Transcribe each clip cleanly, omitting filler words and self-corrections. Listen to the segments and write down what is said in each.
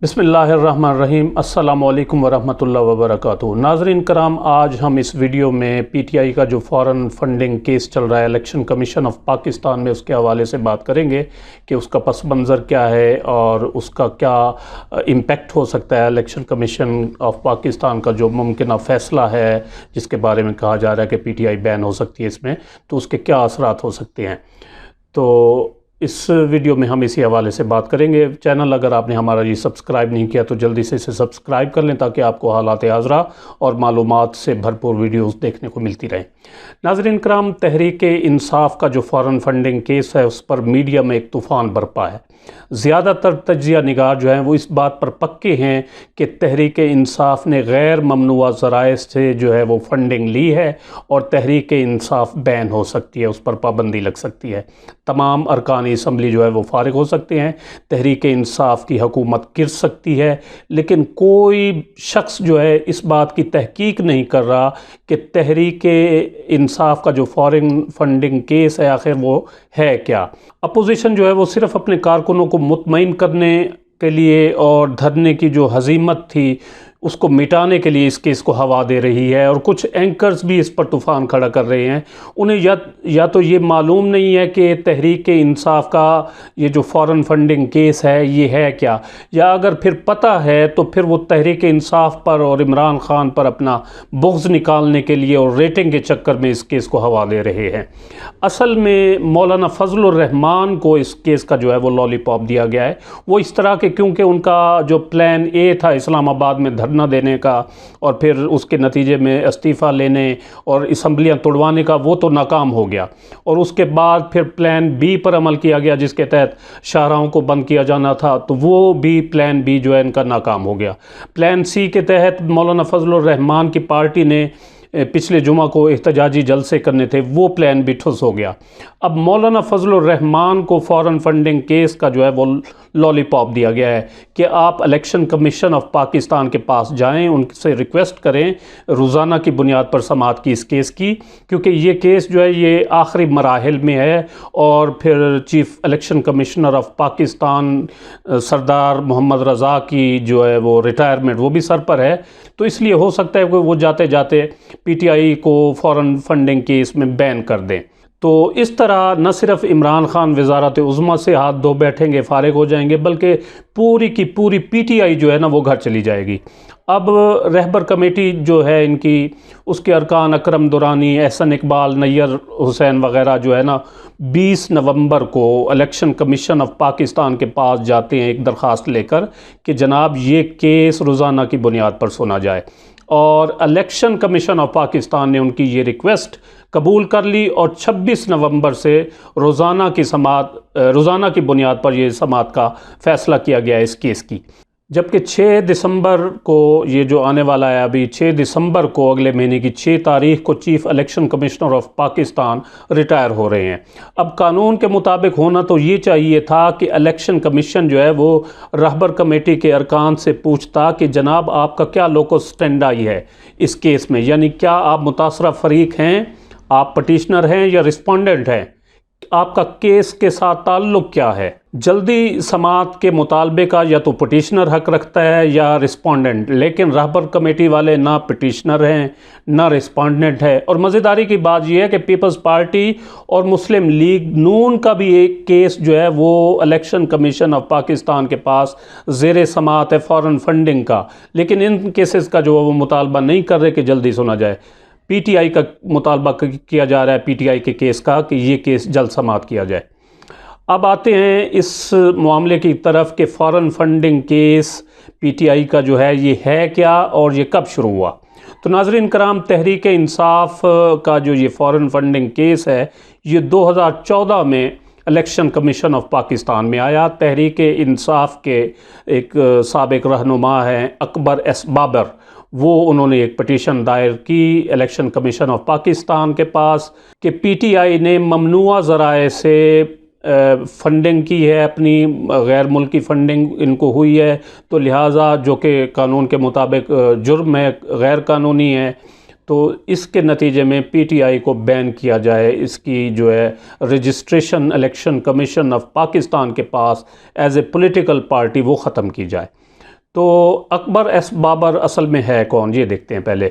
بسم اللہ الرحمن الرحیم۔ السلام علیکم ورحمۃ اللہ وبرکاتہ۔ ناظرین کرام، آج ہم اس ویڈیو میں پی ٹی آئی کا جو فارن فنڈنگ کیس چل رہا ہے الیکشن کمیشن آف پاکستان میں، اس کے حوالے سے بات کریں گے کہ اس کا پس منظر کیا ہے اور اس کا کیا امپیکٹ ہو سکتا ہے۔ الیکشن کمیشن آف پاکستان کا جو ممکنہ فیصلہ ہے جس کے بارے میں کہا جا رہا ہے کہ پی ٹی آئی بین ہو سکتی ہے اس میں، تو اس کے کیا اثرات ہو سکتے ہیں، تو اس ویڈیو میں ہم اسی حوالے سے بات کریں گے۔ چینل اگر آپ نے ہمارا یہ سبسکرائب نہیں کیا تو جلدی سے اسے سبسکرائب کر لیں تاکہ آپ کو حالات حاضرہ اور معلومات سے بھرپور ویڈیوز دیکھنے کو ملتی رہیں۔ ناظرین کرام، تحریک انصاف کا جو فارن فنڈنگ کیس ہے اس پر میڈیا میں ایک طوفان برپا ہے۔ زیادہ تر تجزیہ نگار جو ہیں وہ اس بات پر پکے ہیں کہ تحریک انصاف نے غیر ممنوعہ ذرائع سے جو ہے وہ فنڈنگ لی ہے اور تحریک انصاف بین ہو سکتی ہے، اس پر پابندی لگ سکتی ہے، تمام ارکان اسمبلی جو ہے وہ فارغ ہو سکتے ہیں، تحریک انصاف کی حکومت گر سکتی ہے۔ لیکن کوئی شخص جو ہے اس بات کی تحقیق نہیں کر رہا کہ تحریک انصاف کا جو فارن فنڈنگ کیس ہے آخر وہ ہے کیا۔ اپوزیشن جو ہے وہ صرف اپنے کارکنوں کو مطمئن کرنے کے لیے اور دھرنے کی جو ہزیمت تھی اس کو مٹانے کے لیے اس کیس کو ہوا دے رہی ہے، اور کچھ اینکرز بھی اس پر طوفان کھڑا کر رہے ہیں۔ انہیں یا تو یہ معلوم نہیں ہے کہ تحریک انصاف کا یہ جو فارن فنڈنگ کیس ہے یہ ہے کیا، یا اگر پھر پتہ ہے تو پھر وہ تحریک انصاف پر اور عمران خان پر اپنا بغض نکالنے کے لیے اور ریٹنگ کے چکر میں اس کیس کو ہوا دے رہے ہیں۔ اصل میں مولانا فضل الرحمان کو اس کیس کا جو ہے وہ لالی پاپ دیا گیا ہے۔ وہ اس طرح کے کیونکہ ان کا جو پلان اے تھا اسلام آباد میں دھرنا دینے کا اور پھر اس کے نتیجے میں استعفیٰ لینے اور اسمبلیاں توڑوانے کا، وہ تو ناکام ہو گیا، اور اس کے بعد پھر پلان بی پر عمل کیا گیا جس کے تحت شاہراہوں کو بند کیا جانا تھا، تو وہ بھی پلان بی جو ہے ان کا ناکام ہو گیا۔ پلان سی کے تحت مولانا فضل الرحمان کی پارٹی نے پچھلے جمعہ کو احتجاجی جلسے کرنے تھے، وہ پلان بھی ٹھس ہو گیا۔ اب مولانا فضل الرحمان کو فارن فنڈنگ کیس کا جو ہے وہ لالی پاپ دیا گیا ہے کہ آپ الیکشن کمیشن آف پاکستان کے پاس جائیں، ان سے ریکویسٹ کریں روزانہ کی بنیاد پر سماعت کی اس کیس کی، کیونکہ یہ کیس جو ہے یہ آخری مراحل میں ہے، اور پھر chief election commissioner of Pakistan سردار محمد رضا کی جو ہے وہ ریٹائرمنٹ وہ بھی سر پر ہے، تو اس لیے ہو سکتا ہے کہ وہ جاتے جاتے پی ٹی آئی کو فارن فنڈنگ کیس میں بین کر دیں۔ تو اس طرح نہ صرف عمران خان وزارت عظمیٰ سے ہاتھ دھو بیٹھیں گے، فارغ ہو جائیں گے، بلکہ پوری کی پوری پی ٹی آئی جو ہے نا وہ گھر چلی جائے گی۔ اب رہبر کمیٹی جو ہے ان کی، اس کے ارکان اکرم درانی، احسن اقبال، نیّر حسین وغیرہ جو ہے نا 20 نومبر کو الیکشن کمیشن آف پاکستان کے پاس جاتے ہیں ایک درخواست لے کر کہ جناب یہ کیس روزانہ کی بنیاد پر سنا جائے، اور الیکشن کمیشن آف پاکستان نے ان کی یہ ریکویسٹ قبول کر لی، اور 26 نومبر سے روزانہ کی بنیاد پر یہ سماعت کا فیصلہ کیا گیا ہے اس کیس کی۔ جبکہ 6 دسمبر کو یہ جو آنے والا ہے، ابھی 6 دسمبر کو اگلے مہینے کی 6 تاریخ کو chief election commissioner of Pakistan retire ہو رہے ہیں۔ اب قانون کے مطابق ہونا تو یہ چاہیے تھا کہ الیکشن کمیشن جو ہے وہ رہبر کمیٹی کے ارکان سے پوچھتا کہ جناب آپ کا کیا لوکس اسٹینڈائی ہے اس کیس میں، یعنی کیا آپ متاثرہ فریق ہیں، آپ پٹیشنر ہیں یا رسپونڈنٹ ہیں، آپ کا کیس کے ساتھ تعلق کیا ہے۔ جلدی سماعت کے مطالبے کا یا تو پٹیشنر حق رکھتا ہے یا رسپونڈنٹ، لیکن رہبر کمیٹی والے نہ پٹیشنر ہیں نہ رسپونڈنٹ ہے۔ اور مزیداری کی بات یہ ہے کہ پیپلز پارٹی اور مسلم لیگ نون کا بھی ایک کیس جو ہے وہ الیکشن کمیشن آف پاکستان کے پاس زیر سماعت ہے فارن فنڈنگ کا، لیکن ان کیسز کا جو وہ مطالبہ نہیں کر رہے کہ جلدی سنا جائے۔ پی ٹی آئی کا مطالبہ کیا جا رہا ہے، پی ٹی آئی کے کیس کا، کہ یہ کیس جلد سماعت کیا جائے۔ اب آتے ہیں اس معاملے کی طرف کہ foreign funding case P T آئی کا جو ہے یہ ہے کیا اور یہ کب شروع ہوا۔ تو ناظرین کرام، تحریک انصاف کا جو یہ فارن فنڈنگ کیس ہے یہ 2014 میں الیکشن کمیشن آف پاکستان میں آیا۔ تحریک انصاف کے ایک سابق رہنما ہیں اکبر ایس بابر، وہ انہوں نے ایک پٹیشن دائر کی الیکشن کمیشن آف پاکستان کے پاس کہ پی ٹی آئی نے ممنوعہ ذرائع سے فنڈنگ کی ہے، اپنی غیر ملکی فنڈنگ ان کو ہوئی ہے، تو لہٰذا جو کہ قانون کے مطابق جرم ہے، غیر قانونی ہے، تو اس کے نتیجے میں پی ٹی آئی کو بین کیا جائے، اس کی جو ہے registration election commission of Pakistan کے پاس ایز اے پولیٹیکل پارٹی وہ ختم کی جائے۔ تو اکبر ایس بابر اصل میں ہے کون، یہ دیکھتے ہیں پہلے۔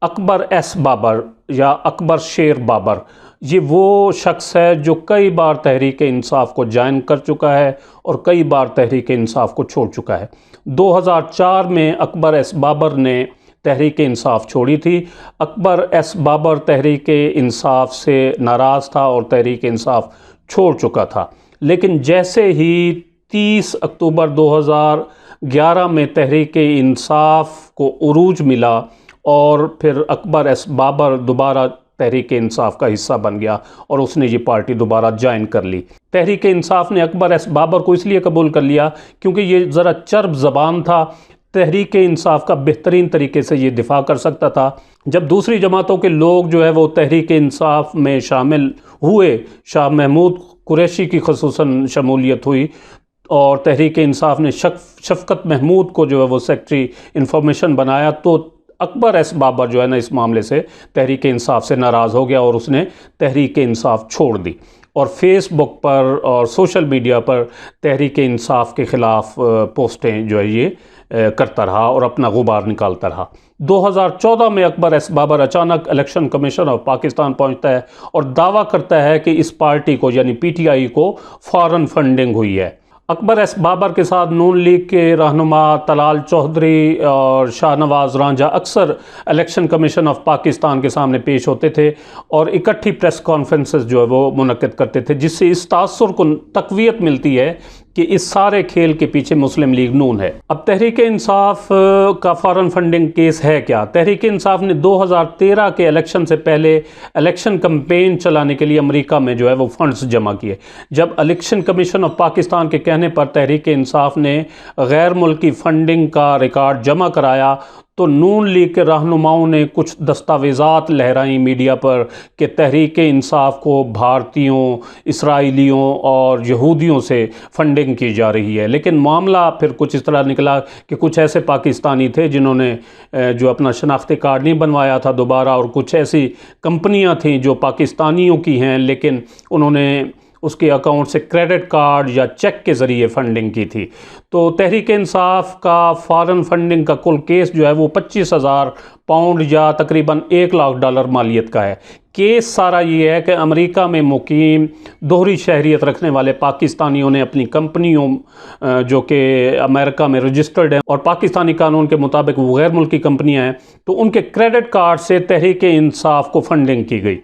اکبر ایس بابر یا اکبر شیر بابر یہ وہ شخص ہے جو کئی بار تحریک انصاف کو جوائن کر چکا ہے اور کئی بار تحریک انصاف کو چھوڑ چکا ہے۔ 2004 میں اکبر ایس بابر نے تحریک انصاف چھوڑی تھی۔ اکبر ایس بابر تحریک انصاف سے ناراض تھا اور تحریک انصاف چھوڑ چکا تھا، لیکن جیسے ہی 30 اکتوبر 2011 میں تحریک انصاف کو عروج ملا اور پھر اکبر ایس بابر دوبارہ تحریک انصاف کا حصہ بن گیا اور اس نے یہ پارٹی دوبارہ جوائن کر لی۔ تحریک انصاف نے اکبر ایس بابر کو اس لیے قبول کر لیا کیونکہ یہ ذرا چرب زبان تھا، تحریک انصاف کا بہترین طریقے سے یہ دفاع کر سکتا تھا۔ جب دوسری جماعتوں کے لوگ جو ہے وہ تحریک انصاف میں شامل ہوئے، شاہ محمود قریشی کی خصوصاً شمولیت ہوئی اور تحریک انصاف نے شفقت محمود کو جو ہے وہ سیکٹری انفارمیشن بنایا، تو اکبر ایس بابر جو ہے نا اس معاملے سے تحریک انصاف سے ناراض ہو گیا اور اس نے تحریک انصاف چھوڑ دی اور فیس بک پر اور سوشل میڈیا پر تحریک انصاف کے خلاف پوسٹیں جو ہے یہ کرتا رہا اور اپنا غبار نکالتا رہا۔ 2014 میں اکبر ایس بابر اچانک الیکشن کمیشن آف پاکستان پہنچتا ہے اور دعویٰ کرتا ہے کہ اس پارٹی کو یعنی پی ٹی آئی کو فارن فنڈنگ ہوئی ہے۔ اکبر ایس بابر کے ساتھ نون لیگ کے رہنما طلال چودھری اور شاہ نواز رانجھا اکثر الیکشن کمیشن آف پاکستان کے سامنے پیش ہوتے تھے اور اکٹھی پریس کانفرنسز جو ہے وہ منعقد کرتے تھے، جس سے اس تاثر کو تقویت ملتی ہے کہ اس سارے کھیل کے پیچھے مسلم لیگ نون ہے۔ اب تحریک انصاف کا فارن فنڈنگ کیس ہے کیا؟ تحریک انصاف نے 2013 کے الیکشن سے پہلے الیکشن کمپین چلانے کے لیے امریکہ میں جو ہے وہ فنڈز جمع کیے۔ جب الیکشن کمیشن آف پاکستان کے کہنے پر تحریک انصاف نے غیر ملکی فنڈنگ کا ریکارڈ جمع کرایا تو نون لیگ کے رہنماؤں نے کچھ دستاویزات لہرائیں میڈیا پر کہ تحریک انصاف کو بھارتیوں، اسرائیلیوں اور یہودیوں سے فنڈنگ کی جا رہی ہے، لیکن معاملہ پھر کچھ اس طرح نکلا کہ کچھ ایسے پاکستانی تھے جنہوں نے جو اپنا شناختی کارڈ نہیں بنوایا تھا دوبارہ، اور کچھ ایسی کمپنیاں تھیں جو پاکستانیوں کی ہیں لیکن انہوں نے اس کے اکاؤنٹ سے کریڈٹ کارڈ یا چیک کے ذریعے فنڈنگ کی تھی۔ تو تحریک انصاف کا فارن فنڈنگ کا کل کیس جو ہے وہ 25,000 پاؤنڈ یا تقریباً $1 لاکھ مالیت کا ہے۔ کیس سارا یہ ہے کہ امریکہ میں مقیم دوہری شہریت رکھنے والے پاکستانیوں نے اپنی کمپنیوں جو کہ امریکہ میں رجسٹرڈ ہیں اور پاکستانی قانون کے مطابق وہ غیر ملکی کمپنیاں ہیں، تو ان کے کریڈٹ کارڈ سے تحریک انصاف کو فنڈنگ کی گئی۔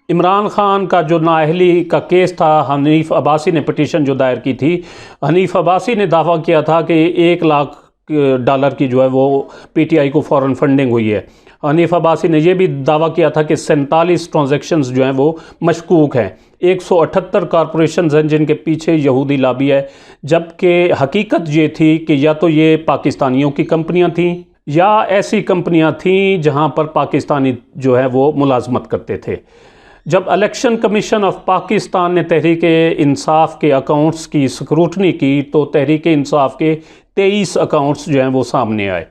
عمران خان کا جو نااہلی کا کیس تھا، حنیف عباسی نے پٹیشن جو دائر کی تھی، حنیف عباسی نے دعویٰ کیا تھا کہ $1 لاکھ کی جو ہے وہ پی ٹی آئی کو فورن فنڈنگ ہوئی ہے۔ حنیف عباسی نے یہ بھی دعویٰ کیا تھا کہ 47 ٹرانزیکشنز جو ہیں وہ مشکوک ہیں، 178 کارپوریشنز ہیں جن کے پیچھے یہودی لابی ہے، جبکہ حقیقت یہ تھی کہ یا تو یہ پاکستانیوں کی کمپنیاں تھیں یا ایسی کمپنیاں تھیں جہاں پر پاکستانی جو ہے وہ ملازمت کرتے تھے۔ جب الیکشن کمیشن آف پاکستان نے تحریک انصاف کے اکاؤنٹس کی سکروٹنی کی تو تحریک انصاف کے 23 اکاؤنٹس جو ہیں وہ سامنے آئے۔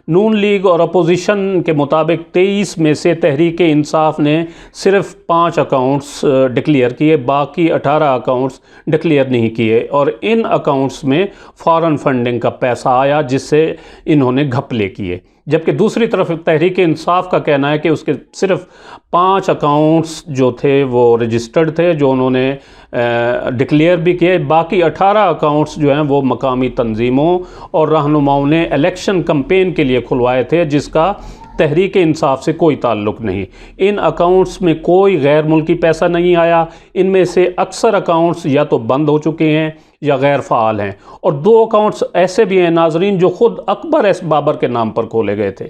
نون لیگ اور اپوزیشن کے مطابق 23 میں سے تحریک انصاف نے صرف 5 اکاؤنٹس ڈکلیئر کیے، باقی 18 اکاؤنٹس ڈکلیئر نہیں کیے، اور ان اکاؤنٹس میں فارن فنڈنگ کا پیسہ آیا جس سے انہوں نے گھپلے کیے۔ جبکہ دوسری طرف تحریک انصاف کا کہنا ہے کہ اس کے صرف 5 اکاؤنٹس جو تھے وہ رجسٹرڈ تھے، جو انہوں نے ڈکلیئر بھی کیے، باقی 18 اکاؤنٹس جو ہیں وہ مقامی تنظیموں اور رہنماؤں نے الیکشن کمپین کے لیے کھلوائے تھے جس کا تحریک انصاف سے کوئی تعلق نہیں۔ ان اکاؤنٹس میں کوئی غیر ملکی پیسہ نہیں آیا، ان میں سے اکثر اکاؤنٹس یا تو بند ہو چکے ہیں یا غیر فعال ہیں، اور 2 اکاؤنٹس ایسے بھی ہیں ناظرین جو خود اکبر ایس بابر کے نام پر کھولے گئے تھے۔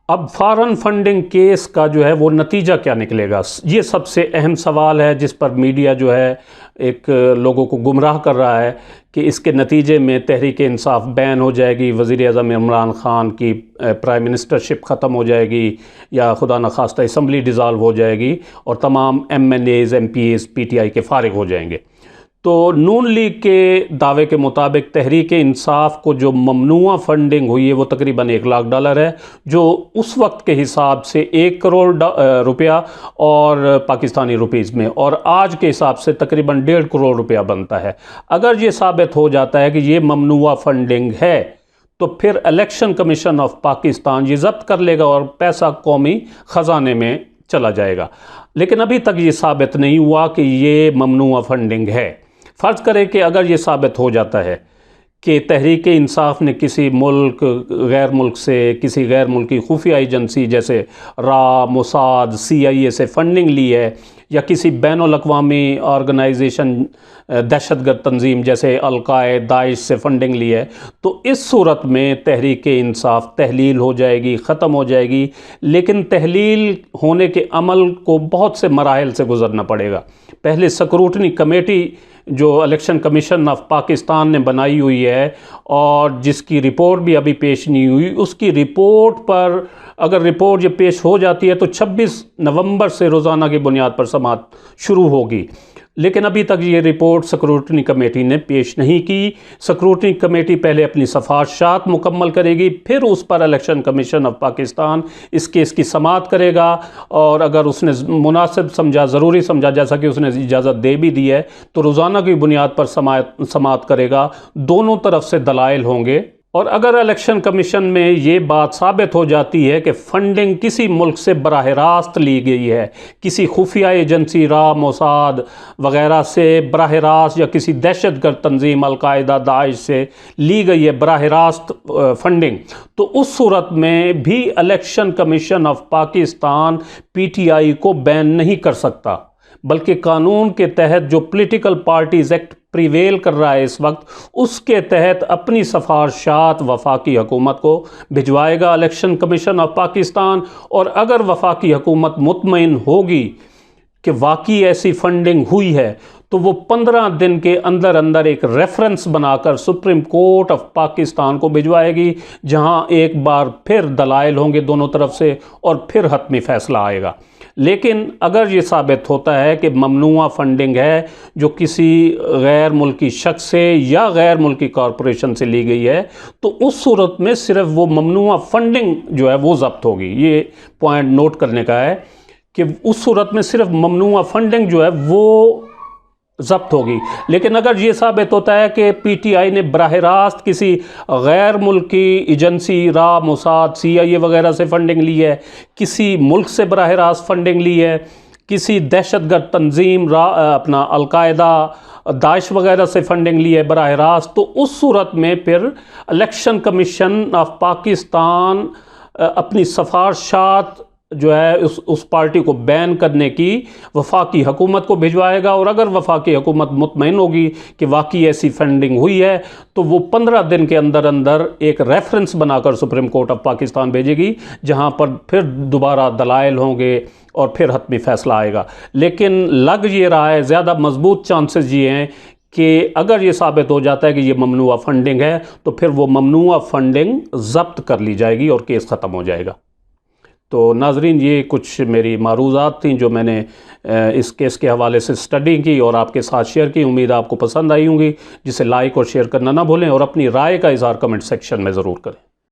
اب فارن فنڈنگ کیس کا جو ہے وہ نتیجہ کیا نکلے گا، یہ سب سے اہم سوال ہے جس پر میڈیا جو ہے ایک لوگوں کو گمراہ کر رہا ہے کہ اس کے نتیجے میں تحریک انصاف بین ہو جائے گی، وزیر اعظم عمران خان کی پرائم منسٹرشپ ختم ہو جائے گی، یا خدا نخواستہ اسمبلی ڈیزالو ہو جائے گی اور تمام M N As, M P As P T I کے فارغ ہو جائیں گے۔ تو نون لیگ کے دعوے کے مطابق تحریک انصاف کو جو ممنوعہ فنڈنگ ہوئی ہے وہ تقریباً $1 لاکھ ہے، جو اس وقت کے حساب سے 1 کروڑ روپیہ اور پاکستانی روپیز میں، اور آج کے حساب سے تقریباً 1.5 کروڑ روپیہ بنتا ہے۔ اگر یہ ثابت ہو جاتا ہے کہ یہ ممنوعہ فنڈنگ ہے تو پھر الیکشن کمیشن آف پاکستان یہ ضبط کر لے گا اور پیسہ قومی خزانے میں چلا جائے گا۔ لیکن ابھی تک یہ ثابت نہیں ہوا کہ یہ ممنوع فنڈنگ ہے۔ فرض کرے کہ اگر یہ ثابت ہو جاتا ہے کہ تحریک انصاف نے کسی ملک غیر ملک سے، کسی غیر ملکی خفیہ ایجنسی جیسے را، موساد، CIA سے فنڈنگ لی ہے، یا کسی بین الاقوامی آرگنائزیشن دہشت گرد تنظیم جیسے القاعدہ، داعش سے فنڈنگ لی ہے، تو اس صورت میں تحریک انصاف تحلیل ہو جائے گی، ختم ہو جائے گی۔ لیکن تحلیل ہونے کے عمل کو بہت سے مراحل سے گزرنا پڑے گا۔ پہلے سکروٹنی کمیٹی جو الیکشن کمیشن آف پاکستان نے بنائی ہوئی ہے اور جس کی رپورٹ بھی ابھی پیش نہیں ہوئی، اس کی رپورٹ پر اگر رپورٹ یہ پیش ہو جاتی ہے تو 26 نومبر سے روزانہ کی بنیاد پر سماعت شروع ہوگی۔ لیکن ابھی تک یہ رپورٹ سکروٹنی کمیٹی نے پیش نہیں کی۔ سکروٹنی کمیٹی پہلے اپنی سفارشات مکمل کرے گی، پھر اس پر الیکشن کمیشن آف پاکستان اس کیس کی سماعت کرے گا، اور اگر اس نے مناسب سمجھا، ضروری سمجھا، جیسا کہ اس نے اجازت دے بھی دی ہے، تو روزانہ کی بنیاد پر سماعت کرے گا۔ دونوں طرف سے دلائل ہوں گے، اور اگر الیکشن کمیشن میں یہ بات ثابت ہو جاتی ہے کہ فنڈنگ کسی ملک سے براہ راست لی گئی ہے، کسی خفیہ ایجنسی را، موساد وغیرہ سے براہ راست، یا کسی دہشت گرد تنظیم القاعدہ، داعش سے لی گئی ہے براہ راست فنڈنگ، تو اس صورت میں بھی election commission of Pakistan PTI کو بین نہیں کر سکتا، بلکہ قانون کے تحت جو پولیٹیکل پارٹیز ایکٹ پریویل کر رہا ہے اس وقت، اس کے تحت اپنی سفارشات وفاقی حکومت کو بھجوائے گا الیکشن کمیشن آف پاکستان، اور اگر وفاقی حکومت مطمئن ہوگی کہ واقعی ایسی فنڈنگ ہوئی ہے تو وہ 15 دن کے اندر اندر ایک ریفرنس بنا کر سپریم کورٹ آف پاکستان کو بھجوائے گی، جہاں ایک بار پھر دلائل ہوں گے دونوں طرف سے، اور پھر حتمی فیصلہ آئے گا۔ لیکن اگر یہ ثابت ہوتا ہے کہ ممنوعہ فنڈنگ ہے جو کسی غیر ملکی شخص سے یا غیر ملکی کارپوریشن سے لی گئی ہے، تو اس صورت میں صرف وہ ممنوعہ فنڈنگ جو ہے وہ ضبط ہوگی۔ یہ پوائنٹ نوٹ کرنے کا ہے کہ اس صورت میں صرف ممنوعہ فنڈنگ جو ہے وہ ضبط ہوگی۔ لیکن اگر یہ ثابت ہوتا ہے کہ PTI نے براہ راست کسی غیر ملکی ایجنسی را، موساد، CIA وغیرہ سے فنڈنگ لی ہے، کسی ملک سے براہ راست فنڈنگ لی ہے، کسی دہشت گرد تنظیم اپنا القاعدہ، داعش وغیرہ سے فنڈنگ لی ہے براہ راست، تو اس صورت میں پھر الیکشن کمیشن آف پاکستان اپنی سفارشات جو ہے اس پارٹی کو بین کرنے کی وفاقی حکومت کو بھجوائے گا، اور اگر وفاقی حکومت مطمئن ہوگی کہ واقعی ایسی فنڈنگ ہوئی ہے تو وہ 15 دن کے اندر اندر ایک ریفرنس بنا کر سپریم کورٹ آف پاکستان بھیجے گی، جہاں پر پھر دوبارہ دلائل ہوں گے اور پھر حتمی فیصلہ آئے گا۔ لیکن لگ یہ رہا ہے، زیادہ مضبوط چانسز یہ ہیں کہ اگر یہ ثابت ہو جاتا ہے کہ یہ ممنوعہ فنڈنگ ہے تو پھر وہ ممنوعہ فنڈنگ ضبط کر لی جائے گی اور کیس ختم ہو جائے گا۔ تو ناظرین، یہ کچھ میری معروضات تھیں جو میں نے اس کیس کے حوالے سے اسٹڈی کی اور آپ کے ساتھ شیئر کی۔ امید آپ کو پسند آئی ہوں گی، جسے لائک اور شیئر کرنا نہ بھولیں، اور اپنی رائے کا اظہار کمنٹ سیکشن میں ضرور کریں۔